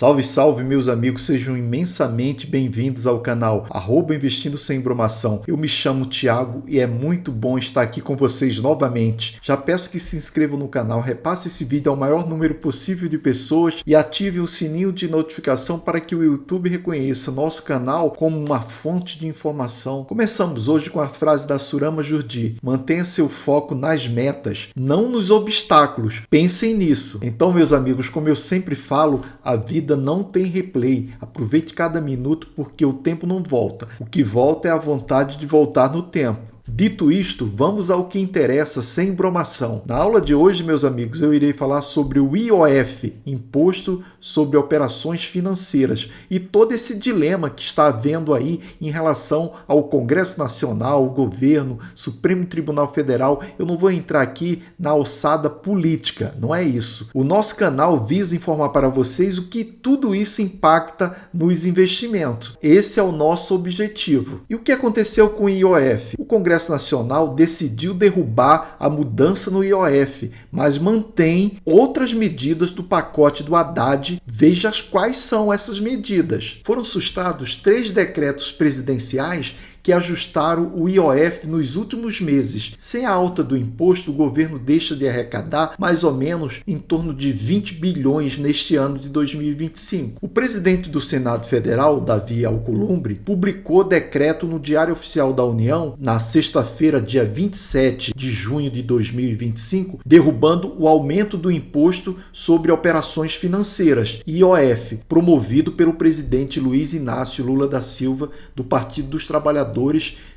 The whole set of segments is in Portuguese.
Salve, salve, meus amigos, sejam imensamente bem-vindos ao canal @Investindo Sem Bromação. Eu me chamo Thiago e é muito bom estar aqui com vocês novamente. Já peço que se inscrevam no canal, repasse esse vídeo ao maior número possível de pessoas e ative o sininho de notificação para que o YouTube reconheça nosso canal como uma fonte de informação. Começamos hoje com a frase da Surama Jurdi: mantenha seu foco nas metas, não nos obstáculos. Pensem nisso. Então, meus amigos, como eu sempre falo, a vida não tem replay. Aproveite cada minuto porque o tempo não volta. O que volta é a vontade de voltar no tempo. Dito isto, vamos ao que interessa sem bromação. Na aula de hoje, meus amigos, eu irei falar sobre o IOF, Imposto sobre Operações Financeiras, e todo esse dilema que está havendo aí em relação ao Congresso Nacional, o governo, Supremo Tribunal Federal. Eu não vou entrar aqui na alçada política, não é isso. O nosso canal visa informar para vocês o que tudo isso impacta nos investimentos. Esse é o nosso objetivo. E o que aconteceu com o IOF? O Congresso Nacional decidiu derrubar a mudança no IOF, mas mantém outras medidas do pacote do Haddad. Veja quais são essas medidas. Foram sustados 3 decretos presidenciais que ajustaram o IOF nos últimos meses. Sem a alta do imposto, o governo deixa de arrecadar mais ou menos em torno de 20 bilhões neste ano de 2025. O presidente do Senado Federal, Davi Alcolumbre, publicou decreto no Diário Oficial da União na sexta-feira, dia 27 de junho de 2025, derrubando o aumento do imposto sobre operações financeiras, IOF, promovido pelo presidente Luiz Inácio Lula da Silva, do Partido dos Trabalhadores,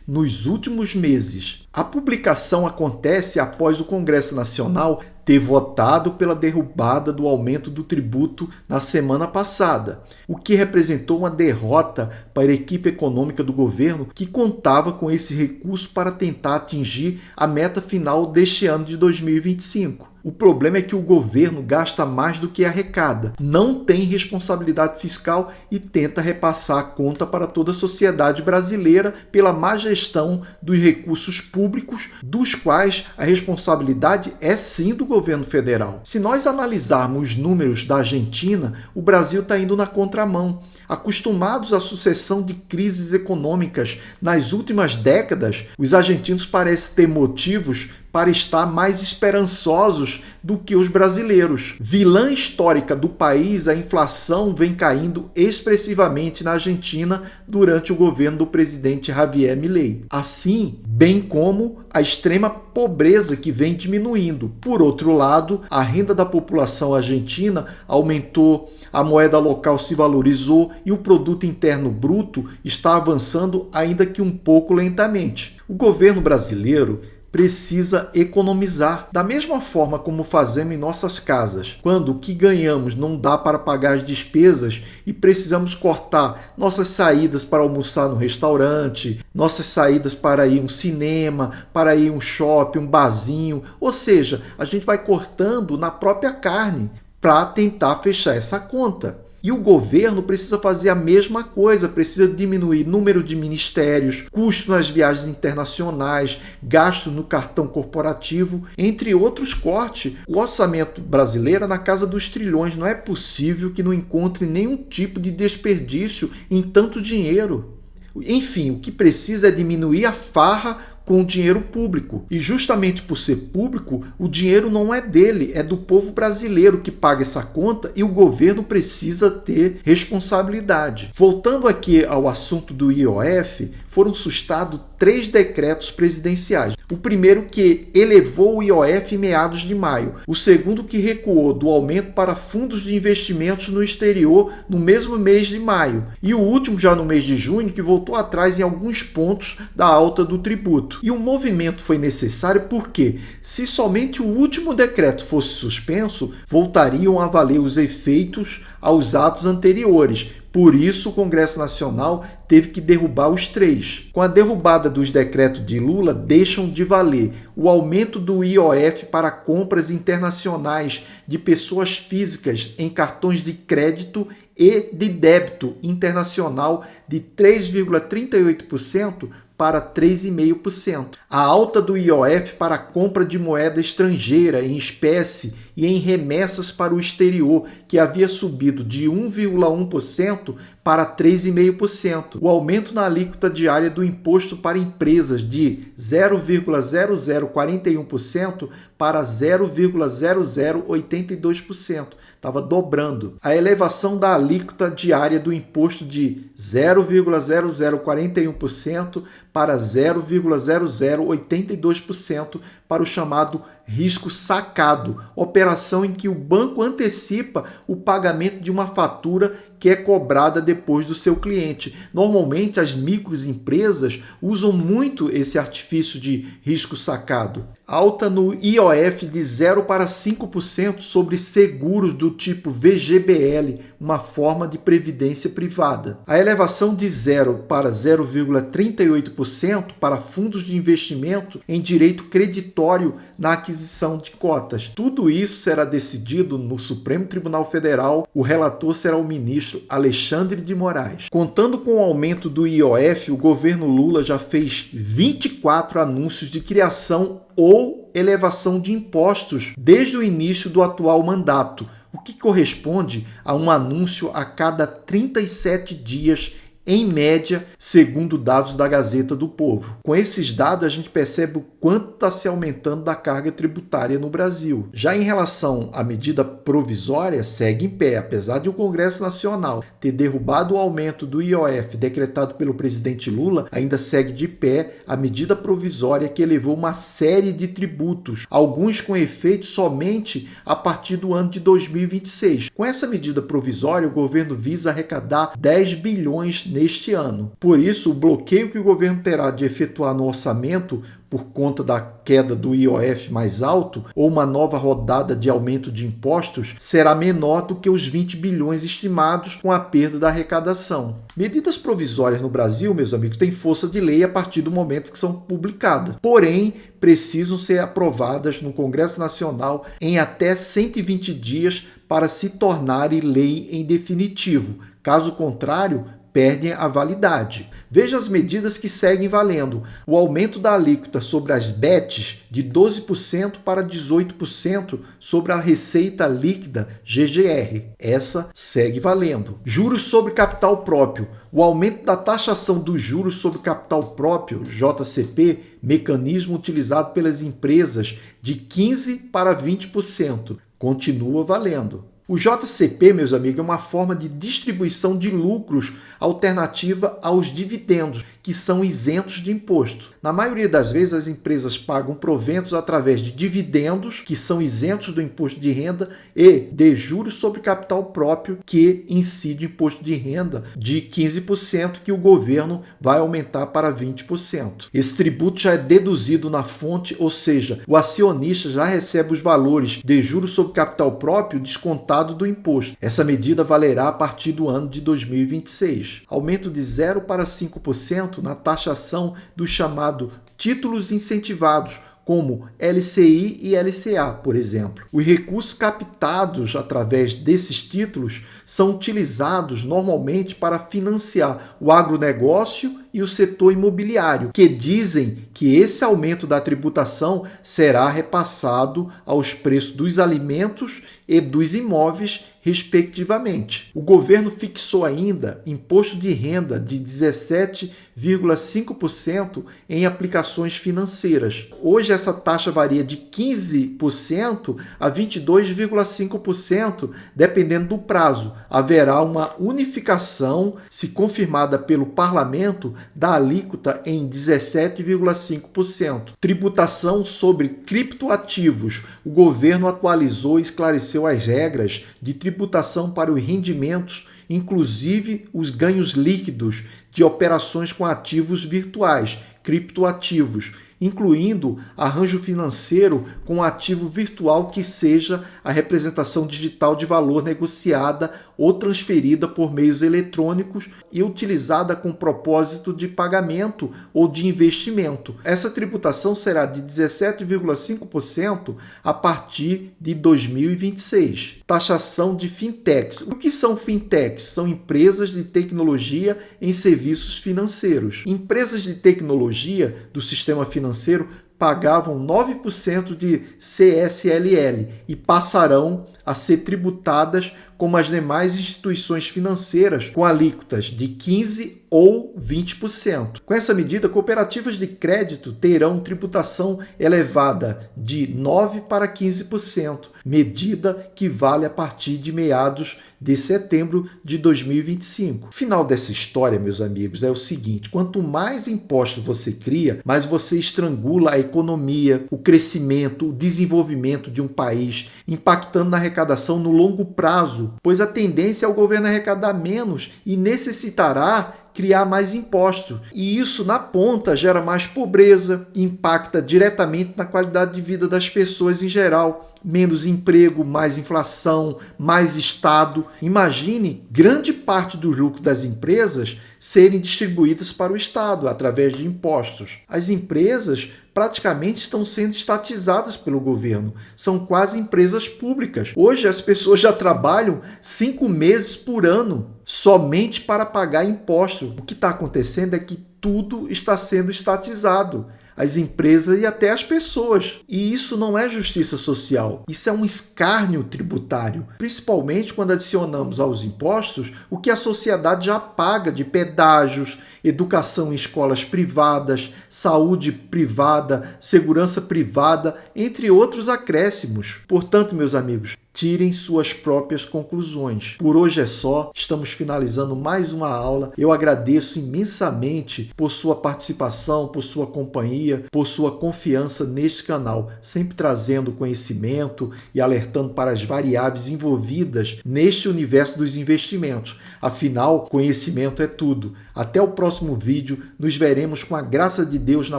nos últimos meses. A publicação acontece após o Congresso Nacional ter votado pela derrubada do aumento do tributo na semana passada, o que representou uma derrota para a equipe econômica do governo, que contava com esse recurso para tentar atingir a meta final deste ano de 2025. O problema é que o governo gasta mais do que arrecada, não tem responsabilidade fiscal e tenta repassar a conta para toda a sociedade brasileira pela má gestão dos recursos públicos, dos quais a responsabilidade é sim do governo federal. Se nós analisarmos os números da Argentina, o Brasil está indo na contramão. Acostumados à sucessão de crises econômicas nas últimas décadas, os argentinos parecem ter motivos para estar mais esperançosos do que os brasileiros. Vilã histórica do país, a inflação vem caindo expressivamente na Argentina durante o governo do presidente Javier Milei. Assim, bem como a extrema pobreza que vem diminuindo. Por outro lado, a renda da população argentina aumentou, a moeda local se valorizou e o produto interno bruto está avançando, ainda que um pouco lentamente. O governo brasileiro precisa economizar, da mesma forma como fazemos em nossas casas. Quando o que ganhamos não dá para pagar as despesas e precisamos cortar nossas saídas para almoçar no restaurante, nossas saídas para ir a um cinema, para ir a um shopping, um barzinho, ou seja, a gente vai cortando na própria carne para tentar fechar essa conta. E o governo precisa fazer a mesma coisa, precisa diminuir número de ministérios, custo nas viagens internacionais, gastos no cartão corporativo, entre outros cortes. O orçamento brasileiro é na casa dos trilhões. Não é possível que não encontre nenhum tipo de desperdício em tanto dinheiro. Enfim, o que precisa é diminuir a farra com o dinheiro público. E justamente por ser público, o dinheiro não é dele, é do povo brasileiro que paga essa conta e o governo precisa ter responsabilidade. Voltando aqui ao assunto do IOF, foram sustados 3 decretos presidenciais. O primeiro que elevou o IOF em meados de maio. O segundo que recuou do aumento para fundos de investimentos no exterior no mesmo mês de maio. E o último já no mês de junho, que voltou atrás em alguns pontos da alta do tributo. E o movimento foi necessário porque, se somente o último decreto fosse suspenso, voltariam a valer os efeitos aos atos anteriores. Por isso, o Congresso Nacional teve que derrubar os 3. Com a derrubada dos decretos de Lula, deixam de valer o aumento do IOF para compras internacionais de pessoas físicas em cartões de crédito e de débito internacional de 3,38% para 3,5%. A alta do IOF para a compra de moeda estrangeira em espécie e em remessas para o exterior, que havia subido de 1,1% para 3,5%. O aumento na alíquota diária do imposto para empresas de 0,0041% para 0,0082%. Estava dobrando. A elevação da alíquota diária do imposto de 0,0041% para 0,0082% para o chamado risco sacado, operação em que o banco antecipa o pagamento de uma fatura que é cobrada depois do seu cliente. Normalmente, as microempresas usam muito esse artifício de risco sacado. Alta no IOF de 0 para 5% sobre seguros do tipo VGBL, uma forma de previdência privada. A elevação de 0 para 0,38% para fundos de investimento em direito creditório na aquisição de cotas. Tudo isso será decidido no Supremo Tribunal Federal. O relator será o ministro Alexandre de Moraes. Contando com o aumento do IOF, o governo Lula já fez 24 anúncios de criação ou elevação de impostos desde o início do atual mandato, o que corresponde a um anúncio a cada 37 dias em média, segundo dados da Gazeta do Povo. Com esses dados, a gente percebe o quanto está se aumentando da carga tributária no Brasil. Já em relação à medida provisória, segue em pé, apesar de o Congresso Nacional ter derrubado o aumento do IOF decretado pelo presidente Lula, ainda segue de pé a medida provisória que elevou uma série de tributos, alguns com efeito somente a partir do ano de 2026. Com essa medida provisória, o governo visa arrecadar 10 bilhões neste ano. Por isso, o bloqueio que o governo terá de efetuar no orçamento por conta da queda do IOF mais alto ou uma nova rodada de aumento de impostos será menor do que os 20 bilhões estimados com a perda da arrecadação. Medidas provisórias no Brasil, meus amigos, têm força de lei a partir do momento que são publicadas. Porém, precisam ser aprovadas no Congresso Nacional em até 120 dias para se tornarem lei em definitivo. Caso contrário, perdem a validade. Veja as medidas que seguem valendo. O aumento da alíquota sobre as bets de 12% para 18% sobre a receita líquida GGR. Essa segue valendo. Juros sobre capital próprio. O aumento da taxação dos juros sobre capital próprio, JCP, mecanismo utilizado pelas empresas, de 15% para 20%. Continua valendo. O JCP, meus amigos, é uma forma de distribuição de lucros alternativa aos dividendos, que são isentos de imposto. Na maioria das vezes, as empresas pagam proventos através de dividendos, que são isentos do imposto de renda, e de juros sobre capital próprio, que incide imposto de renda de 15%, que o governo vai aumentar para 20%. Esse tributo já é deduzido na fonte, ou seja, o acionista já recebe os valores de juros sobre capital próprio descontado do imposto. Essa medida valerá a partir do ano de 2026. Aumento de 0 para 5% na taxação do chamado títulos incentivados, como LCI e LCA, por exemplo. Os recursos captados através desses títulos são utilizados normalmente para financiar o agronegócio e o setor imobiliário, que dizem que esse aumento da tributação será repassado aos preços dos alimentos e dos imóveis, respectivamente. O governo fixou ainda imposto de renda de 17,5% em aplicações financeiras. Hoje essa taxa varia de 15% a 22,5%, dependendo do prazo. Haverá uma unificação, se confirmada pelo parlamento, da alíquota em 17,5%. Tributação sobre criptoativos. O governo atualizou e esclareceu as regras de tributação para os rendimentos, inclusive os ganhos líquidos de operações com ativos virtuais, criptoativos, incluindo arranjo financeiro com ativo virtual que seja a representação digital de valor negociada ou transferida por meios eletrônicos e utilizada com propósito de pagamento ou de investimento. Essa tributação será de 17,5% a partir de 2026. Taxação de fintechs. O que são fintechs? São empresas de tecnologia em serviços financeiros. Empresas de tecnologia do sistema financeiro pagavam 9% de CSLL e passarão a ser tributadas como as demais instituições financeiras, com alíquotas de 15% ou 20%. Com essa medida, cooperativas de crédito terão tributação elevada de 9% para 15%, medida que vale a partir de meados de setembro de 2025. O final dessa história, meus amigos, é o seguinte: quanto mais impostos você cria, mais você estrangula a economia, o crescimento, o desenvolvimento de um país, impactando na arrecadação no longo prazo, pois a tendência é o governo arrecadar menos e necessitará criar mais impostos. E isso, na ponta, gera mais pobreza, impacta diretamente na qualidade de vida das pessoas em geral. Menos emprego, mais inflação, mais Estado. Imagine grande parte do lucro das empresas serem distribuídas para o Estado através de impostos. As empresas praticamente estão sendo estatizadas pelo governo. São quase empresas públicas. Hoje as pessoas já trabalham 5 meses por ano somente para pagar impostos. O que está acontecendo é que tudo está sendo estatizado. As empresas e até as pessoas. E isso não é justiça social. Isso é um escárnio tributário, principalmente quando adicionamos aos impostos o que a sociedade já paga de pedágios, educação em escolas privadas, saúde privada, segurança privada, entre outros acréscimos. Portanto, meus amigos, tirem suas próprias conclusões. Por hoje é só, estamos finalizando mais uma aula. Eu agradeço imensamente por sua participação, por sua companhia, por sua confiança neste canal, sempre trazendo conhecimento e alertando para as variáveis envolvidas neste universo dos investimentos. Afinal, conhecimento é tudo. Até o próximo vídeo, nos veremos com a graça de Deus na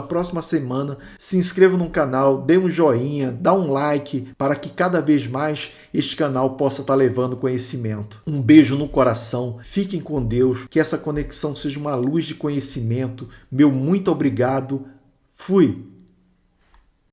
próxima semana. Se inscreva no canal, dê um joinha, dá um like para que cada vez mais este canal possa estar levando conhecimento. Um beijo no coração, fiquem com Deus, que essa conexão seja uma luz de conhecimento. Meu muito obrigado, fui!